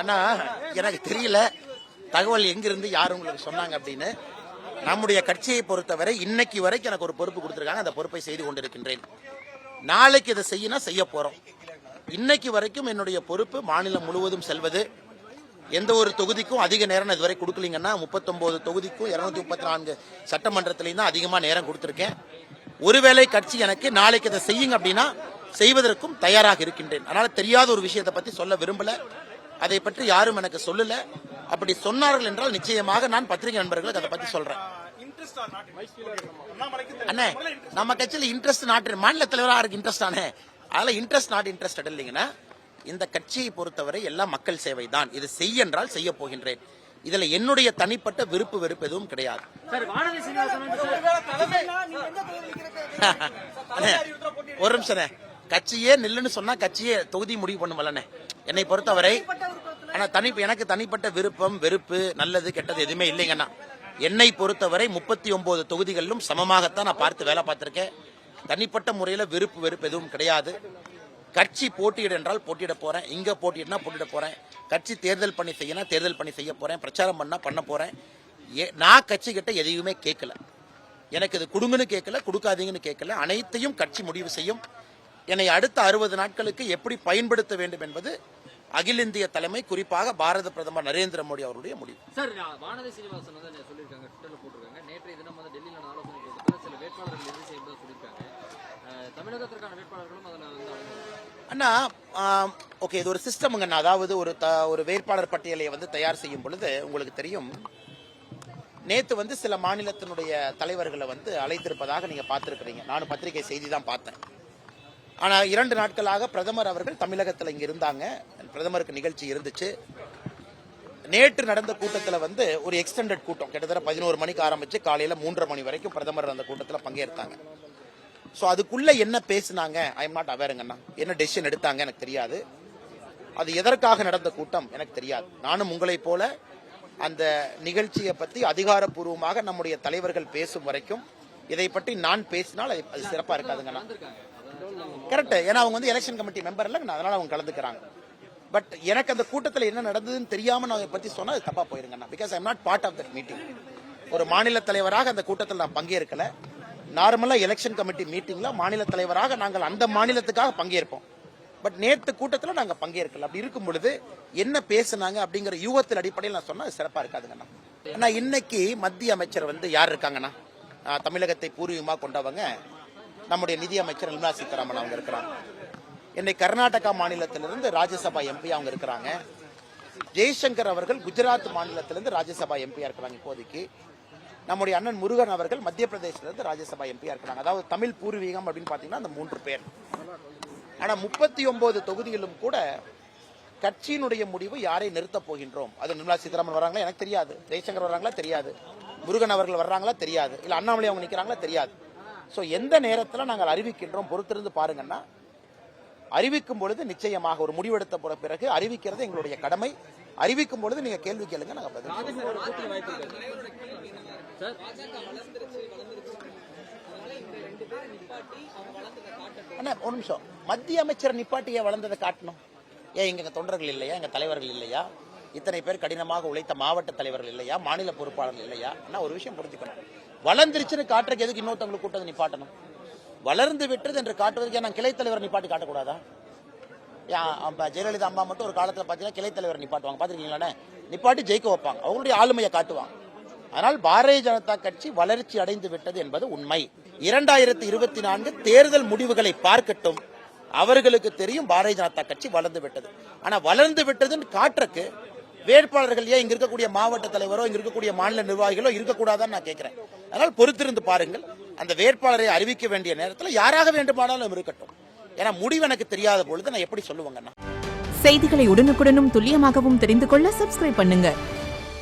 அண்ணா எனக்கு தெரியல தகவல் எங்கிருந்து யாரும் உங்களுக்கு சொன்னாங்க அப்படின்னு. நம்முடைய கட்சியை பொறுத்தவரை இன்னைக்கு வரைக்கும் எனக்கு ஒரு பொறுப்பு கொடுத்திருக்காங்க. அந்த பொறுப்பை செய்து கொண்டிருக்கின்றேன். நாளைக்கு இதை செய்ய போறோம். இன்னைக்கு வரைக்கும் என்னுடைய பொறுப்பு மாநிலம் முழுவதும் செல்வது. எந்த ஒரு தொகுதிக்கும் அதிக நேரம் இதுவரை கொடுக்கலீங்கன்னா 39 தொகுதிக்கும் 234 சட்டமன்றத்திலையும் தான் அதிகமா நேரம் கொடுத்திருக்கேன். ஒருவேளை கட்சி எனக்கு நாளைக்கு இதை செய்யுங்க அப்படின்னா செய்வதற்கும் தயாராக இருக்கின்றேன். அதனால தெரியாத ஒரு விஷயத்தை பத்தி சொல்ல விரும்பல. அதை பற்றி யாரும் எனக்கு சொல்லல. அப்படி சொன்னார்கள் என்றால் நிச்சயமாக நான் பத்திரிகை நண்பர்களுக்கு அதை பத்தி சொல்றேன். அண்ணே, நம்ம கட்சியில இன்ட்ரெஸ்ட் நாட்டு மாநில தலைவராக இருக்கு இன்ட்ரெஸ்ட் ஆனே. அதனால இன்ட்ரெஸ்ட் நாட் இன்ட்ரெஸ்ட் இல்லைங்கன்னா இந்த கட்சியை பொறுத்தவரை எல்லாம் மக்கள் சேவை தான். இது செய்ய என்றால் செய்ய போகின்றேன். இதுல என்னுடைய தனிப்பட்ட விருப்பு வெறுப்பு எதுவும் கிடையாது. ஒரு நிமிஷம், கட்சியே நில்லுன்னு சொன்னா கட்சியே தொகுதி முடிவு பண்ணுவலண்ணே. என்னை பொறுத்தவரை ஆனா எனக்கு தனிப்பட்ட விருப்பம் வெறுப்பு நல்லது கெட்டது எதுவுமே இல்லைங்கண்ணா. என்னை பொறுத்தவரை 39 தொகுதிகளிலும் சமமாகத்தான் நான் பார்த்து வேலை பார்த்திருக்கேன். தனிப்பட்ட முறையில விருப்பு வெறுப்பு எதுவும் கிடையாது. கட்சி போட்டியிட என்றால் போட்டியிட போறேன். இங்க போட்டியிடனா போட்டியிட போறேன். கட்சி தேர்தல் பணி செய்யணும் தேர்தல் பணி செய்ய போறேன். பிரச்சாரம் பண்ண போறேன். நான் கட்சி கிட்ட எதையுமே கேட்கல. எனக்கு இது கொடுங்கன்னு கேட்கல, கொடுக்காதீங்கன்னு கேட்கல. அனைத்தையும் கட்சி முடிவு செய்யும். என்னை அடுத்த 60 நாட்களுக்கு எப்படி பயன்படுத்த வேண்டும் என்பது அகில இந்திய தலைமை, குறிப்பாக பாரத பிரதமர் நரேந்திர மோடி அவருடைய முடிவு. சார், வானதி சீனிவாசன் வந்து சொல்லியிருக்காங்க, ட்விட்டர்ல போட்டிருக்காங்க, நேற்றைய தினம் வந்து டெல்லியில் ஆலோசனை கூட்டத்தில் சில வேட்பாளர்கள் இறுதி செய்யறதா சொல்லியிருக்காங்க. தமிழகத்திற்கான வேட்பாளர்களும் அதில் வந்து அண்ணா ஓகே, இது ஒரு சிஸ்டமுங்க. அதாவது ஒரு வேட்பாளர் பட்டியலை வந்து தயார் செய்யும் பொழுது உங்களுக்கு தெரியும், நேத்து வந்து சில மாநிலத்தினுடைய தலைவர்களை வந்து அழைத்திருப்பதாக நீங்க பார்த்திருக்கிறீங்க. நானும் பத்திரிகை செய்தி தான் பார்த்தேன். ஆனா 2 நாட்களாக பிரதமர் அவர்கள் தமிழகத்தில் இங்க இருந்தாங்க. பிரதமருக்கு நிகழ்ச்சி இருந்துச்சு. நேற்று நடந்த கூட்டத்தில் வந்து ஒரு எக்ஸ்டெண்டட் கூட்டம், கிட்டத்தட்ட 11 மணிக்கு ஆரம்பிச்சு காலையில 3:30 மணி வரைக்கும் பிரதமர் அந்த கூட்டத்தில் பங்கேற்றாங்க. ஸோ அதுக்குள்ள என்ன பேசினாங்க ஐ எம் நாட் அவேருங்கண்ணா. என்ன டெசிஷன் எடுத்தாங்க எனக்கு தெரியாது. அது எதற்காக நடந்த கூட்டம் எனக்கு தெரியாது. நானும் உங்களை போல அந்த நிகழ்ச்சியை பற்றி அதிகாரப்பூர்வமாக நம்முடைய தலைவர்கள் பேசும் வரைக்கும் இதை பற்றி நான் பேசினால் அது சிறப்பா இருக்காதுங்கண்ணா. கரெக்ட், ஏன்னா அவங்க வந்து எலெக்ஷன் கமிட்டி மெம்பர் இல்ல, அதனால அவங்க கலந்துக்கிறாங்க. பட் எனக்கு அந்த கூட்டத்தில் என்ன நடந்ததுன்னு தெரியாம நான் அதை பத்தி சொன்னா அது தப்பா போயிருங்கண்ணா. Because I am not part of that meeting. ஒரு மாநில தலைவராக அந்த கூட்டத்தில் நான் பங்கேற்கல. நார்மலா எலெக்ஷன் கமிட்டி மீட்டிங்ல மாநில தலைவராக நாங்கள் அந்த மாநிலத்துக்காக பங்கேற்போம். பட் நேற்று கூட்டத்தில் நாங்க பங்கேற்கல. அப்படி இருக்கும் பொழுது என்ன பேசினாங்க அப்படிங்கிற யூகத்தின் அடிப்படையில் நான் சொன்னா சிறப்பா இருக்காதுங்கண்ணா. ஆனா இன்னைக்கு மத்திய அமைச்சர் வந்து யார் இருக்காங்கன்னா, தமிழகத்தை பூர்வீகமா கொண்டவங்க நம்முடைய நிதி அமைச்சர் நிர்மலா சீதாராமன் அவங்க இருக்கிறாங்க. இன்னைக்கு கர்நாடகா மாநிலத்திலிருந்து ராஜ்யசபா எம்பி அவங்க இருக்கிறாங்க. ஜெய்சங்கர் அவர்கள் குஜராத் மாநிலத்திலிருந்து ராஜ்யசபா எம்பியா இருக்கிறாங்க. இப்போதைக்கு நம்முடைய அண்ணன் முருகன் அவர்கள் மத்திய பிரதேசத்திலிருந்து ராஜ்யசபா எம்பியா இருக்கிறாங்க. அதாவது தமிழ் பூர்வீகம் அப்படின்னு பாத்தீங்கன்னா அந்த 3 பேர். ஆனா 39 தொகுதியிலும் கூட கட்சியினுடைய முடிவு யாரை நிறுத்த போகின்றோம், அது நிர்மலா சீதாராமன் வராங்களா எனக்கு தெரியாது, ஜெய்சங்கர் வர்றாங்களா தெரியாது, முருகன் அவர்கள் வர்றாங்களா தெரியாது, இல்ல அண்ணாமலை அவங்க நிக்கிறாங்களா தெரியாது. சோ எந்த நேரத்தில் நாங்கள் அறிவிக்கின்றோம் பொறுத்திருந்து பாருங்கன்னா, அறிவிக்கும் பொழுது நிச்சயமாக ஒரு முடிவெடுத்த பிறகு அறிவிக்கிறது எங்களுடைய கடமை. அறிவிக்கும் பொழுது நீங்க கேள்வி கேளுங்க, நாங்க பதில். ஒரு நிமிஷம், மத்திய அமைச்சர் நிப்பாட்டிய வளர்ந்ததை காட்டணும். ஏன் எங்க தொண்டர்கள் இல்லையா, எங்க தலைவர்கள் இல்லையா, இத்தனை பேர் கடினமாக உழைத்த மாவட்ட தலைவர்கள் இல்லையா, மாநில பொறுப்பாளர்கள் இல்லையா? ஒரு விஷயம் புரிஞ்சுக்கணும், வளர்ந்துருச்சுன்னு காட்டுறதுக்கு எதுக்கு இன்னொருத்தவங்களுக்கு கூட்டத்தை நிப்பாட்டணும்? வளர்ந்து விட்டது என்று காட்டுவதற்கு நான் கிளை தலைவர் நிப்பாட்டி காட்டக்கூடாதா? ஜெயலலிதா அம்மா மட்டும் ஒரு காலத்தில் பார்த்தீங்கன்னா கிளை தலைவர் நிப்பாட்டுவாங்க, பார்த்துருக்கீங்களா? நிப்பாட்டி ஜெயிக்க வைப்பாங்க, அவங்களுடைய ஆளுமையை காட்டுவாங்க. ஆனால் பாரதிய ஜனதா கட்சி வளர்ச்சி அடைந்து விட்டது என்பது உண்மை. 2024 தேர்தல் முடிவுகளை பார்க்கட்டும், அவர்களுக்கு தெரியும் பாரதிய ஜனதா கட்சி வளர்ந்து விட்டது. ஆனா வளர்ந்து விட்டதுன்னு காட்டுறக்கு வேட்பாளர்கள் ஏன் இங்க இருக்கக்கூடிய மாவட்ட தலைவரோ இங்க இருக்கக்கூடிய மாநில நிர்வாகிகளோ இருக்கக்கூடாதான்னு நான் கேட்கிறேன். அதனால் பொறுத்திருந்து பாருங்கள். அந்த வேட்பாளரை அறிவிக்க வேண்டிய நேரத்தில் யாராக வேண்டுமானாலும் இருக்கட்டும். ஏன்னா முடிவு எனக்கு தெரியாத பொழுது நான் எப்படி சொல்லுவாங்கன்னா. செய்திகளை உடனுக்குடனும் துல்லியமாகவும் தெரிந்து கொள்ள சப்ஸ்கிரைப் பண்ணுங்க.